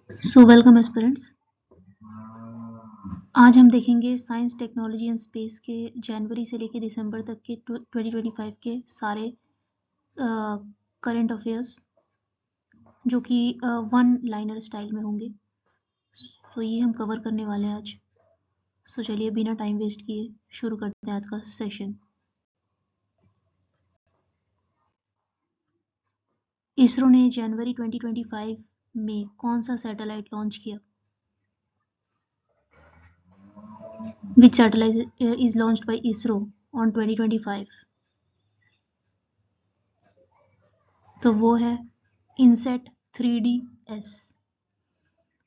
So welcome aspirants. आज हम देखेंगे साइंस टेक्नोलॉजी एंड स्पेस के जनवरी से लेकर दिसंबर तक के 2025 के सारे करंट अफेयर्स जो कि वन लाइनर स्टाइल में होंगे। सो ये हम कवर करने वाले हैं आज। सो चलिए बिना टाइम वेस्ट किए शुरू करते हैं आज का सेशन। इसरो ने जनवरी 2025 में कौन सा सैटेलाइट लॉन्च किया? Which satellite is launched by ISRO on 2025? तो वो है INSAT 3DS।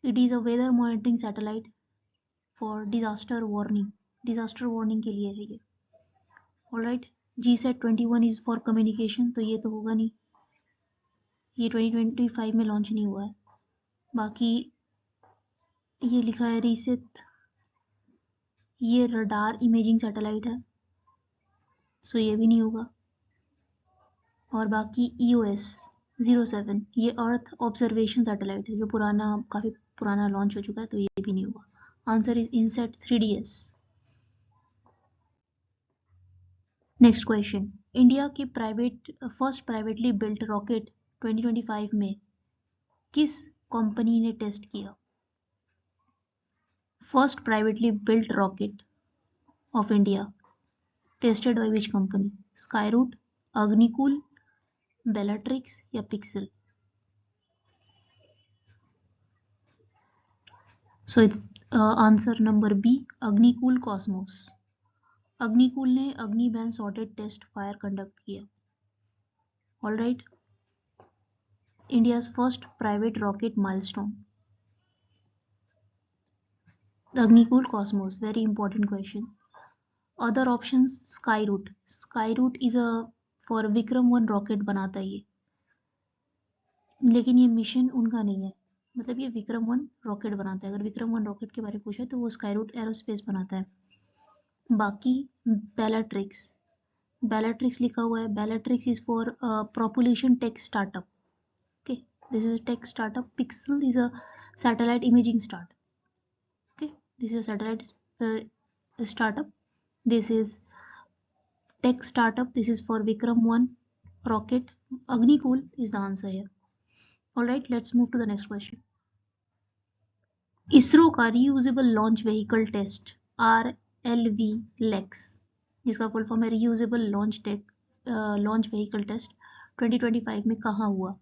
It is a weather monitoring satellite for disaster warning। disaster warning के लिए है ये। Alright, GSAT-21 is for communication, तो ये तो होगा नहीं, ये 2025 में लॉन्च नहीं हुआ है। बाकी ये लिखा है रिसित, ये रडार इमेजिंग सैटेलाइट है, सो ये भी नहीं होगा। और बाकी EOS 07 ये अर्थ ऑब्जर्वेशन सैटेलाइट है जो काफी पुराना लॉन्च हो चुका है, तो ये भी नहीं होगा। Answer is INSAT 3DS। Next question, India के फर्स्ट प्राइवेटली बिल्ट रॉकेट 2025 में किस कंपनी ने टेस्ट किया? First privately built rocket of India tested by which company? Skyroot, Agnikul, Bellatrix या Pixxel? So it's answer number B, Agnikul Cosmos. Agnikul ने Agnibaan sorted test fire conduct किया। Alright, India's first private rocket milestone, Agnikul Cosmos, very important question. Other options, Skyroot. Skyroot is a for Vikram 1 rocket बनाता है ये, लेकिन ये mission उनका नहीं है, मतलब ये विक्रम 1 रॉकेट बनाता है। अगर विक्रम 1 रॉकेट के बारे में पूछे तो वो स्काईरूट एरोस्पेस बनाता है। बाकी बेलाट्रिक्स, बेलाट्रिक्स लिखा हुआ है, Bellatrix is for propulsion tech startup. Okay, this is tech startup. Pixxel is a satellite imaging start. Okay, this is a satellite startup. This is tech startup. This is for Vikram 1 rocket. Agnikul is the answer here. Alright, let's move to the next question. ISRO का reusable launch vehicle test RLV LEX, जिसका full form है reusable launch vehicle test 2025 में कहाँ हुआ?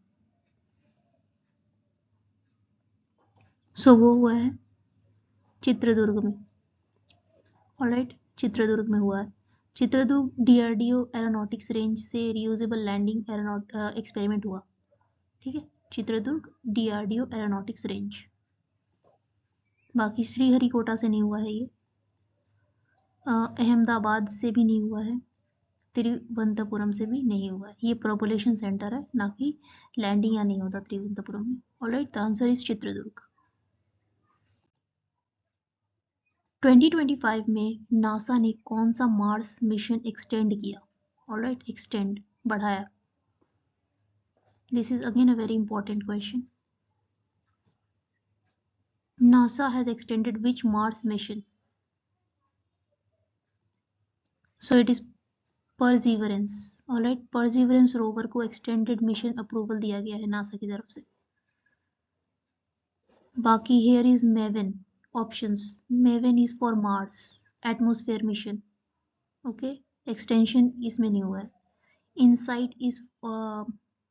वो हुआ है चित्रदुर्ग में। ऑलराइट, चित्रदुर्ग में हुआ है। चित्रदुर्ग DRDO एरोनॉटिक्स रेंज से रियूजेबल लैंडिंग एक्सपेरिमेंट हुआ। ठीक है, चित्रदुर्ग DRDO एरोनॉटिक्स रेंज। बाकी श्रीहरिकोटा से नहीं हुआ है ये, अहमदाबाद से भी नहीं हुआ है, तिरुवनंतपुरम से भी नहीं हुआ है। ये प्रोपुलेशन सेंटर है, ना कि लैंडिंग या नहीं होता तिरुवनंतपुरम में। Alright, the answer is Chitradurga. 2025 में नासा ने कौन सा मार्स मिशन एक्सटेंड किया? ऑलराइट, एक्सटेंड, बढ़ाया। This is again a very important question. NASA has extended which Mars mission? So it is Perseverance. Alright, Perseverance rover को extended mission approval दिया गया है NASA की तरफ से। बाकी here is MAVEN options. MAVEN is for Mars atmosphere mission. Okay, extension इसमें नहीं हुआ है। InSight is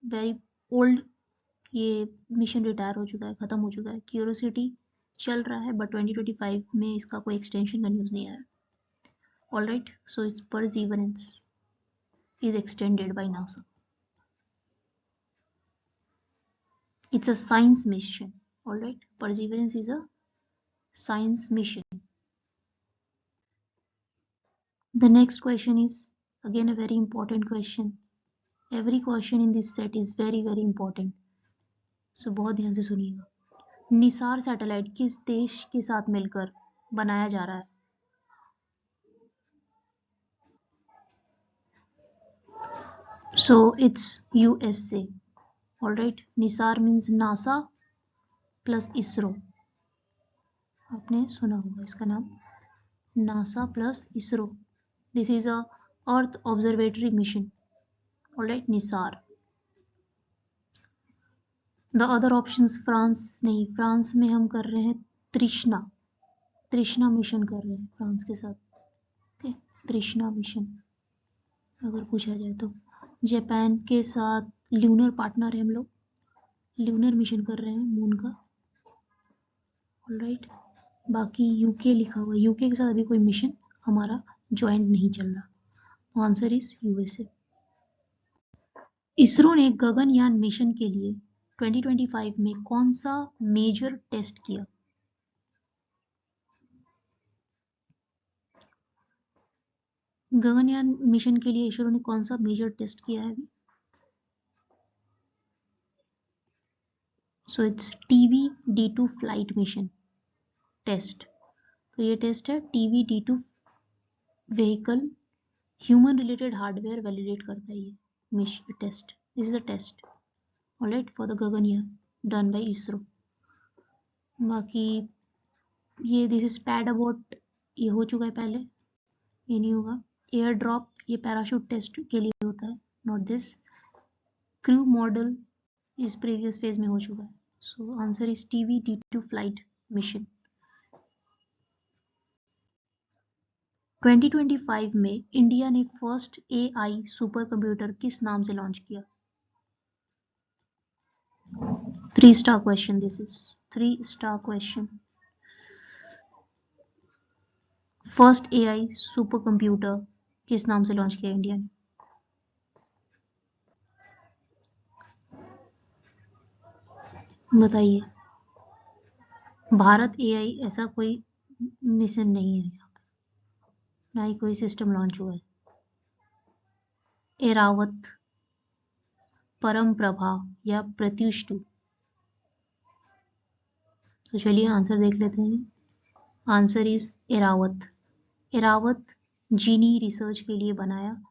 very old, ये मिशन रिटायर हो चुका है, खत्म हो चुका है। Curiosity चल रहा है बट 2025 में इसका कोई एक्सटेंशन का न्यूज़ नहीं आया। Alright, so its Perseverance is extended by NASA. It's a science mission. Alright, Perseverance is a science mission. The next question is again a very important question. Every question in this set is very important. So बहुत ध्यान से सुनिएगा। Nisar satellite किस देश के साथ मिलकर बनाया जा रहा है? So it's USA. Alright, Nisar means NASA plus ISRO, आपने सुना होगा इसका नाम, NASA plus ISRO. This is a earth observatory mission. Alright, Nisar. The other options, France नहीं, फ्रांस में हम कर रहे हैं तृष्णा मिशन कर रहे हैं फ्रांस के साथ. ओके, तृष्णा मिशन अगर पूछा जाए तो. जापान के साथ ल्यूनर पार्टनर है हम लोग, ल्यूनर मिशन कर रहे हैं मून का. ऑलराइट, बाकी यूके लिखा हुआ है, यूके के साथ अभी कोई मिशन हमारा ज्वाइंट नहीं चल रहा. Answer is USA. इसरो ने गगनयान मिशन के लिए 2025 में कौन सा मेजर टेस्ट किया? गगनयान मिशन के लिए इसरो ने कौन सा मेजर टेस्ट किया है अभी? So it's TVD2 flight mission test. तो ये टेस्ट है TVD2 vehicle, human related hardware validate करता है ये mission test. This is a test, alright, for the Gaganyaan done by ISRO. बाकी ये दिस इज पैड अबॉट, ये हो चुका है पहले, ये नहीं होगा. एयर ड्रॉप ये पैराशूट टेस्ट के लिए होता है, नॉट दिस. क्रू मॉडल इस प्रीवियस फेज में हो चुका है. So answer is TVD2 flight mission. 2025 में इंडिया ने फर्स्ट AI सुपर कंप्यूटर किस नाम से लॉन्च किया? 3-star question, this is 3-star question. First AI super computer किस नाम से लॉन्च किया इंडिया ने? बताइए. भारत AI ऐसा कोई मिशन नहीं है, ना ही कोई सिस्टम लॉन्च हुआ है. एरावत, परम प्रभा या प्रत्युष 2? तो चलिए आंसर देख लेते हैं. Answer is Airavat. एरावत जीनी रिसर्च के लिए बनाया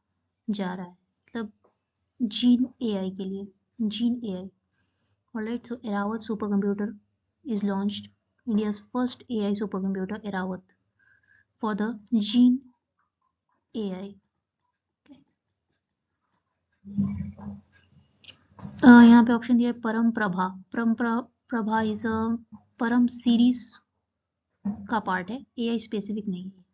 जा रहा है, मतलब जीन AI के लिए, gene AI. Alright, so Airavat super computer is launched, India's first AI supercomputer Erawat for the Gene AI. यहाँ पे ऑप्शन दिया है परम प्रभा. परम प्रभा इज अ परम सीरीज का पार्ट है, AI स्पेसिफिक नहीं है.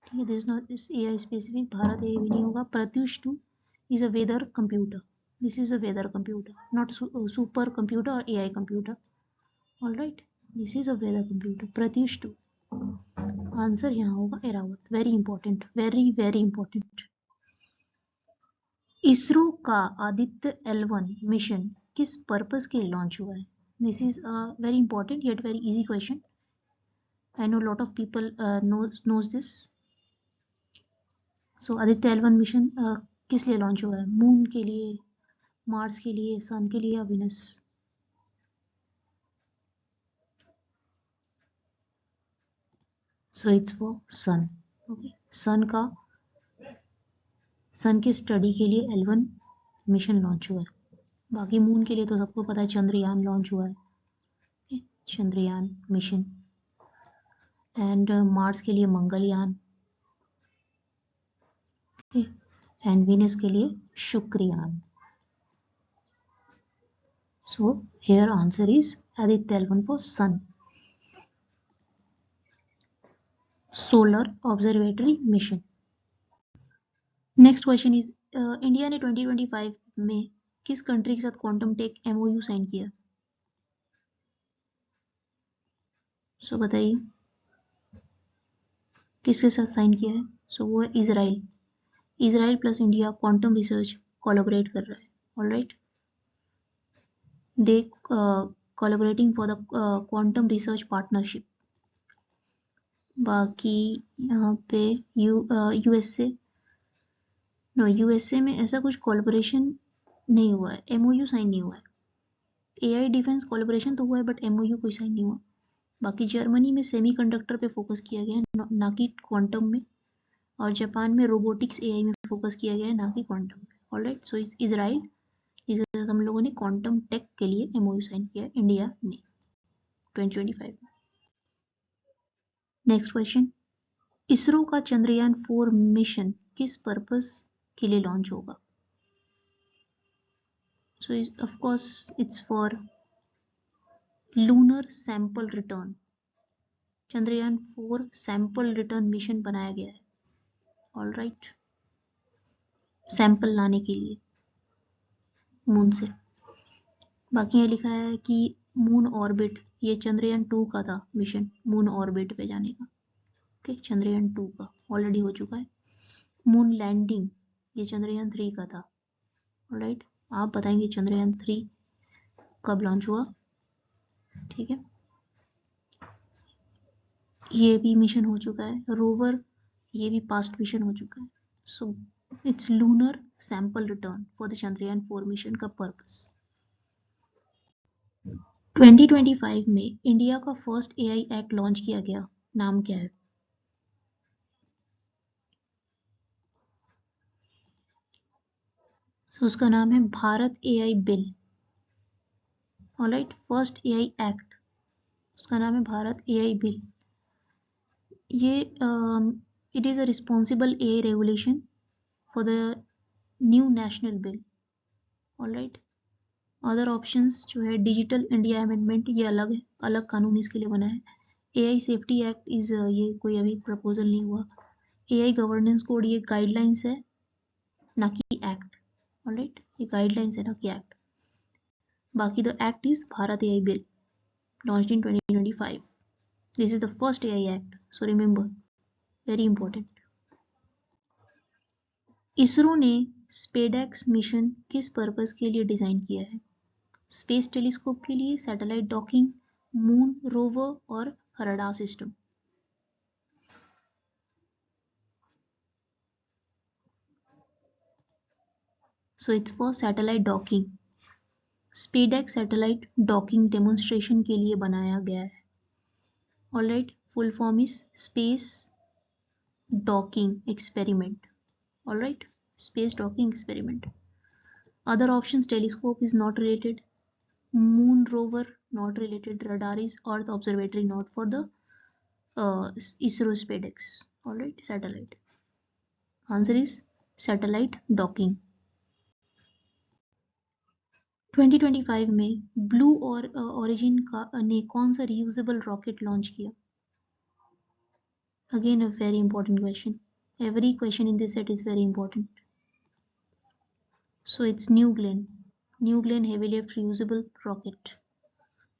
ठीक है, this not this AI specific, Bharat AI भी नहीं होगा. Pratyush 2 is a weather computer. This is a weather computer, not super computer और AI computer. Alright, this is a weather computer, Pratyush 2. Answer यहाँ होगा Airavat. Very important, very very important. ISRO का Aditya L1 mission किस purpose के लिए लॉन्च हुआ है? This is very important yet very easy question. I know lot of people knows this. So Aditya L1 mission किस लिए लॉन्च हुआ है? मून के लिए, मार्स के लिए, सन के लिए या Venus? So it's for sun. Okay, sun के स्टडी के लिए L1 मिशन लॉन्च हुआ है. बाकी मून के लिए तो सबको पता है, चंद्रयान लॉन्च हुआ है, चंद्रयान मिशन. एंड मार्स के लिए मंगलयान, एंड वीनस के लिए Shukrayaan. So here answer is Aditya L1 for sun. Solar observatory mission. Next question is, India ने 2025 में किस कंट्री के साथ क्वांटम टेक MOU साइन किया? सो बताइए किसके साथ साइन किया है? सो वो है Israel. Israel plus India quantum research collaborate कर रहा है. Alright, they collaborating for the quantum research partnership. बाकी यहाँ पे USA में ऐसा कुछ कोलैबोरेशन नहीं हुआ है, MOU साइन नहीं हुआ है. AI डिफेंस कोलैबोरेशन तो हुआ है बट MOU कोई साइन नहीं हुआ. बाकी जर्मनी में सेमीकंडक्टर पे फोकस किया गया है, ना कि क्वांटम में. और जापान में रोबोटिक्स AI में फोकस किया गया है, ना कि क्वांटम में. ऑलराइट, सो इजराइल, हम लोगों ने क्वांटम टेक के लिए MOU साइन किया, इंडिया ने. 2025। नेक्स्ट क्वेश्चन, इसरो का चंद्रयान 4 मिशन किस पर्पस के लिए लॉन्च होगा? सो of course it's for lunar sample return. Chandrayaan 4 sample return mission बनाया गया है, ऑलराइट, सैंपल लाने के लिए मून से। बाकी ये लिखा है कि मून ऑर्बिट, ये चंद्रयान 2 का था मिशन, मून ऑर्बिट पे जाने का। ओके, चंद्रयान 2 का ऑलरेडी हो चुका है। मून लैंडिंग, ये चंद्रयान 3 का था, ऑलराइट। आप बताएंगे चंद्रयान 3 कब लॉन्च हुआ, ठीक है। ये भी मिशन हो चुका है। रोवर, ये भी पास्ट मिशन हो चुका है। So it's lunar sample return for the Chandrayaan 4 mission का पर्पस। 2025 में इंडिया का फर्स्ट एआई एक्ट लॉन्च किया गया, नाम क्या है? So, उसका नाम है Bharat AI bill, alright, first AI act, उसका नाम है भारत एआई बिल। ये it is a responsible AI regulation for the new national bill, alright. Other options जो है डिजिटल इंडिया अमेंडमेंट, ये अलग है, अलग कानून इसके लिए बना है। एआई सेफ्टी एक्ट इज ये कोई अभी प्रपोजल नहीं हुआ। एआई गवर्नेंस कोड, ये गाइडलाइंस है ना कि एक्ट, ऑलराइट, ये गाइडलाइंस है ना कि एक्ट। बाकी the act is Bharat AI bill launched in 2025. This is the first AI act, so remember, very important. ISRO ने स्पेडेक्स मिशन किस पर्पस के लिए डिजाइन किया है? स्पेस टेलीस्कोप के लिए, सैटेलाइट डॉकिंग, मून रोवर और radar system. So it's for satellite docking. SpaDeX satellite docking demonstration के लिए बनाया गया है, alright. Full form is space docking experiment, alright, space docking experiment. Other options, telescope is not related, moon rover not related, radar is earth observatory not for the ISRO SpaceX, alright, satellite. Answer is satellite docking. 2025 में blue और origin का ने कौन सा reusable rocket launch किया? Again a very important question. Every question in this set is very important. So it's New Glenn heavy lift reusable rocket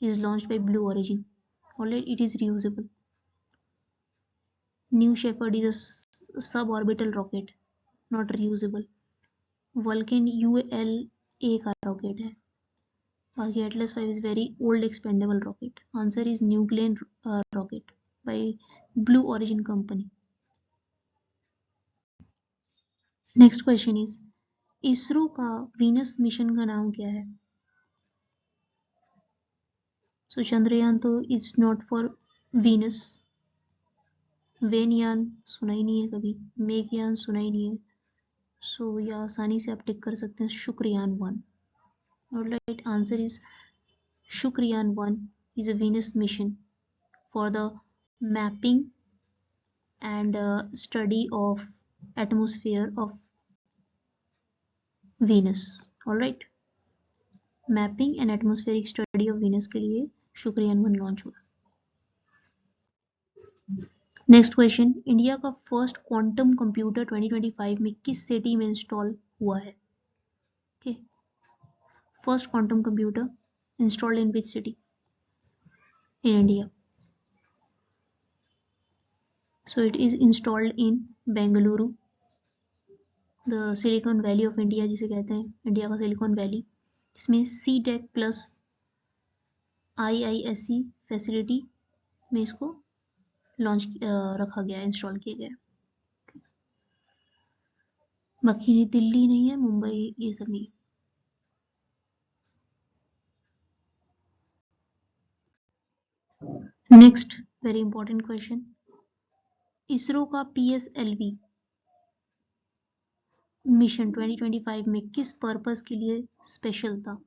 is launched by Blue Origin. Alright, it is reusable. New Shepard is a suborbital rocket, not reusable. Vulcan ULA का rocket है. बाकी Atlas 5 is very old expendable rocket. Answer is New Glenn rocket by Blue Origin company. Next question is, ISRO का Venus mission का नाम क्या है? So Chandrayaan तो is not for Venus. वेनयान सुना ही नहीं है कभी, मेघयान सुना ही नहीं है, सो या आसानी से आप टिक कर सकते हैं Shukrayaan 1, alright. Answer is Shukrayaan 1 is a Venus mission for the mapping and study of atmosphere of Venus, alright, mapping and atmospheric study of Venus के लिए शुक्रयान 1 लॉन्च हुआ। नेक्स्ट क्वेश्चन, इंडिया का फर्स्ट क्वांटम कंप्यूटर 2025 में किस सिटी में install हुआ है? Okay, first quantum computer installed in which city in India? So it is installed in Bengaluru, the Silicon Valley of India जिसे कहते हैं, इंडिया का सिलिकॉन वैली। इसमें CTech प्लस IISc फैसिलिटी में इसको लॉन्च रखा गया, इंस्टॉल किया गया। बाकी दिल्ली नहीं है, मुंबई, ये सब नहीं। Next very important question, ISRO का PSLV मिशन 2025 में किस पर्पस के लिए स्पेशल था?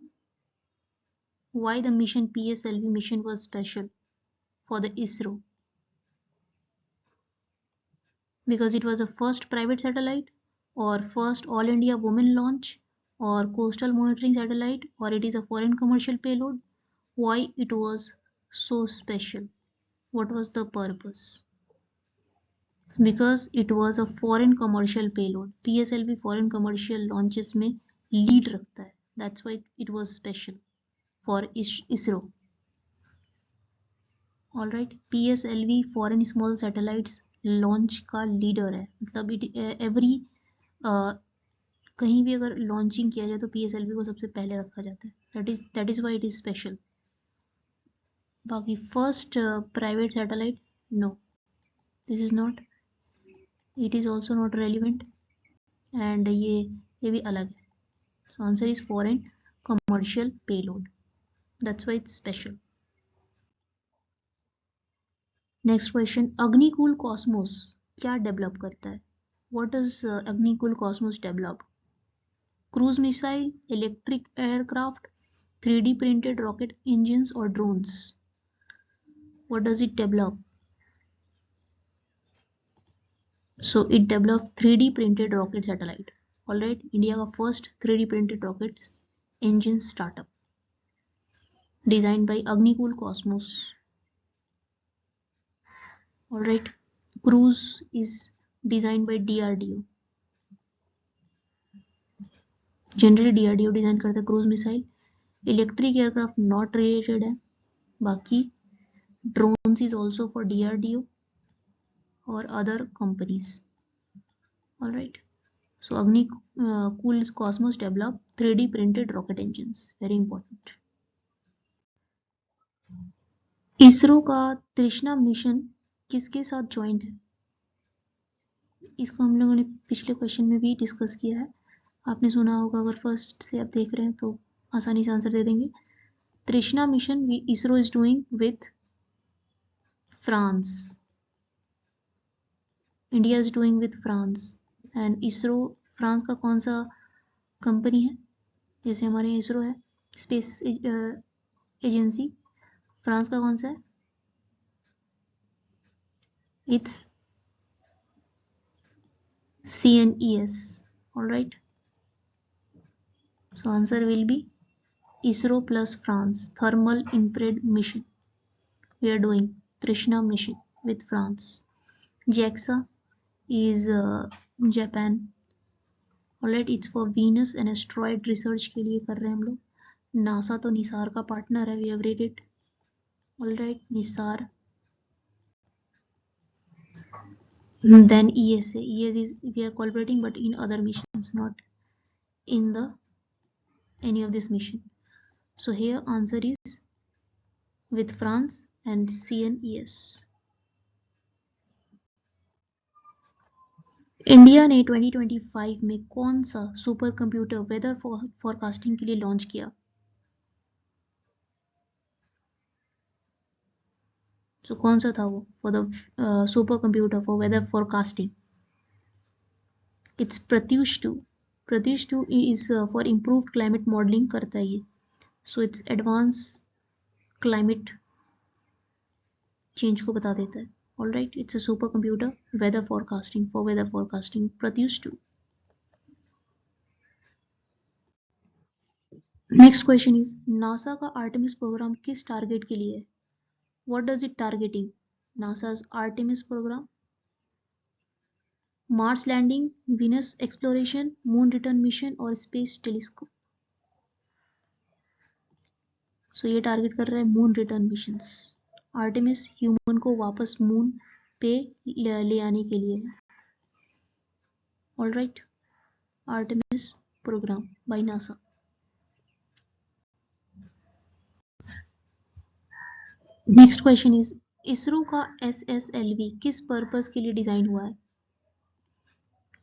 Why the mission PSLV mission was special? for the ISRO? Because it was the first private satellite, or first all India women launch, or coastal monitoring satellite, or it is a foreign commercial payload. Why it was so special? What was the purpose? Because it was a foreign commercial payload. PSLV foreign commercial launches में lead रखता है. That's why it was special for ISRO. All right, PSLV foreign small satellites launch का leader है. मतलब every कहीं भी अगर launching किया जाए तो PSLV को सबसे पहले रखा जाता है. That is why it is special. बाकी first private satellite, no, this is not. It is also not relevant. And ये भी अलग है. So answer is foreign commercial payload. That's why it's special. Next question, Agnikul Cosmos क्या develop करता है? What does Agnikul Cosmos develop? Cruise missile, electric aircraft, 3D printed rocket engines or drones? What does it develop? So it developed 3D printed rocket satellite. All right, India का first 3D printed rocket engine startup designed by Agnikul Cosmos. All right, cruise is designed by DRDO. Generally DRDO design करता है cruise missile. Electric aircraft not related है. बाकी drones is also for DRDO or other companies. All right, so Agnikul Cosmos developed 3D printed rocket engines. Very important. ISRO का तृष्णा mission किसके साथ joint है? इसको हम लोगों ने पिछले क्वेश्चन में भी डिस्कस किया है. आपने सुना होगा, अगर फर्स्ट से आप देख रहे हैं तो आसानी से आंसर दे देंगे. तृष्णा mission ISRO is doing with France. India is doing with France. And ISRO France का कौन सा कंपनी है? जैसे हमारे इसरो है स्पेस एजेंसी, फ्रांस का कौन सा है? It's CNES. All right, so answer will be ISRO plus France thermal infrared mission. We are doing Trishna mission with France. JAXA is Japan. All right, it's for Venus and asteroid research के लिए कर रहे हैं हम लोग. NASA तो निसार का partner है. We have read it. All right, Nisar. Then ESA. ESA is we are collaborating but in other missions, not in the any of this mission. So here answer is with France and CNES. India ने 2025 में कौन सा super computer weather forecasting के लिए launch किया? तो कौन सा था वो for the super computer for weather forecasting? It's Pratyush 2. Pratyush 2 is for improved climate modelling करता है ये. So it's advance climate change को बता देता है. All right, it's a supercomputer weather forecasting for weather forecasting. Pratyush 2. Next question is NASA का Artemis program किस target के लिए है? What does it targeting? NASA's Artemis program. Mars landing, Venus exploration, moon return mission और space telescope. So ये target कर रहा है moon return missions. Artemis human को वापस मून पे ले आने के लिए है. All right, Artemis program by NASA. Next question is ISRO का SSLV किस पर्पस के लिए डिजाइन हुआ है?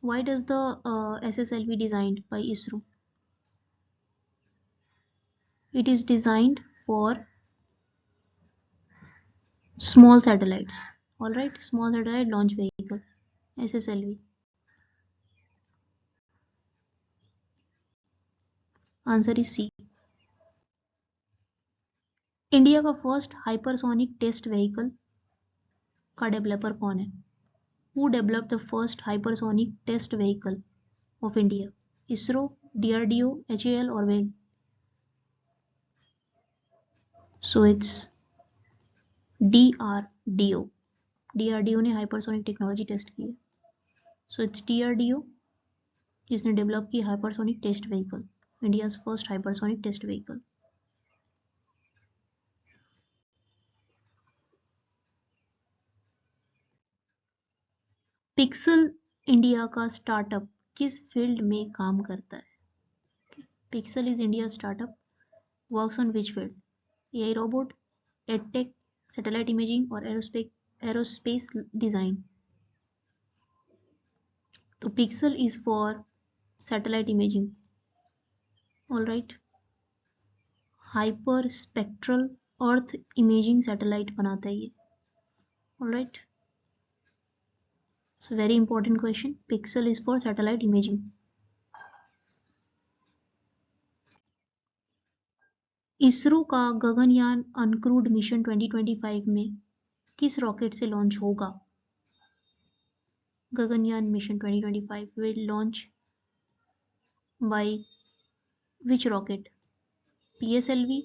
Why does the SSLV designed by ISRO? It is designed for small satellites. Alright, small satellite launch vehicle SSLV. Answer is C. India का first hypersonic test vehicle का developer कौन है? Who developed the first hypersonic test vehicle of India? ISRO, DRDO, HAL और well? So it's DRDO. DRDO ने hypersonic technology test की है. So it's DRDO जिसने develop की hypersonic test vehicle, India's first hypersonic test vehicle. Pixel India का startup किस field में काम करता है? Pixel is India startup, works on which field? AI robot, edtech, satellite imaging और एरोस्पेस डिजाइन. तो Pixel is for satellite imaging. All right. Hyper spectral earth imaging satellite बनाता है ये. All right. So very important question. Pixel is for satellite imaging. ISRO का Gaganyaan uncrewed mission 2025 में किस rocket से launch होगा? Gaganyaan mission 2025 will launch by which rocket? PSLV,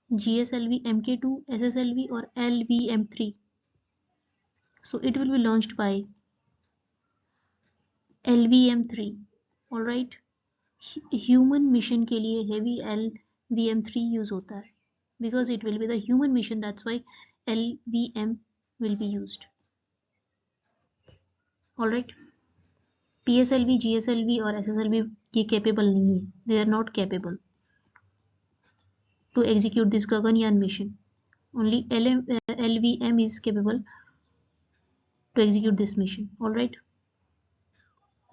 GSLV, MK2, SSLV और LVM3. So it will be launched by LVM3. All right. Human mission के लिए heavy LVM3 use होता है because it will be the human mission, that's why LVM will be used. All right. PSLV, GSLV और SSLV ये capable नहीं है. They are not capable to execute this Gaganyaan mission. Only LVM is capable to execute this mission. All right.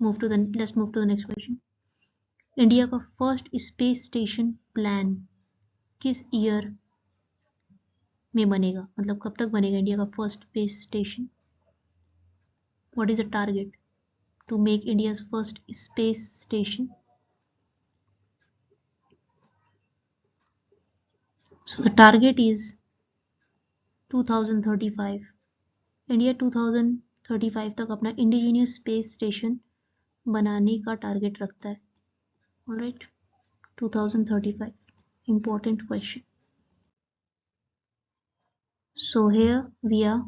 Let's move to the next question. India का first space station plan किस year में बनेगा? मतलब कब तक बनेगा India का first space station? What is the target to make India's first space station? So the target is 2035. India 2035 तक अपना इंडिजिनियस स्पेस स्टेशन बनाने का टारगेट रखता है. Alright. 2035. Important question. So here we are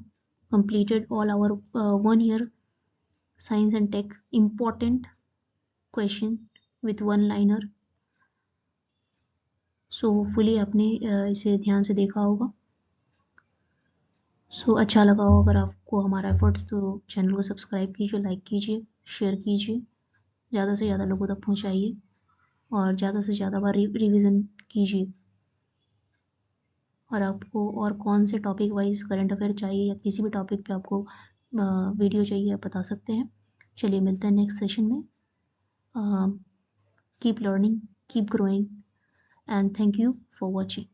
completed all our 1 year science and tech important question with one liner. So hopefully आपने इसे ध्यान से देखा होगा. So अच्छा लगा हो अगर आपको हमारा एफर्ट्स तो चैनल को सब्सक्राइब कीजिए, लाइक कीजिए, शेयर कीजिए, ज़्यादा से ज़्यादा लोगों तक पहुंचाइए और ज़्यादा से ज़्यादा बार रिवीजन कीजिए. और आपको और कौन से टॉपिक वाइज करंट अफेयर चाहिए या किसी भी टॉपिक पे आपको वीडियो चाहिए आप बता सकते हैं. चलिए मिलते हैं नेक्स्ट सेशन में. Keep learning, keep growing and thank you for watching.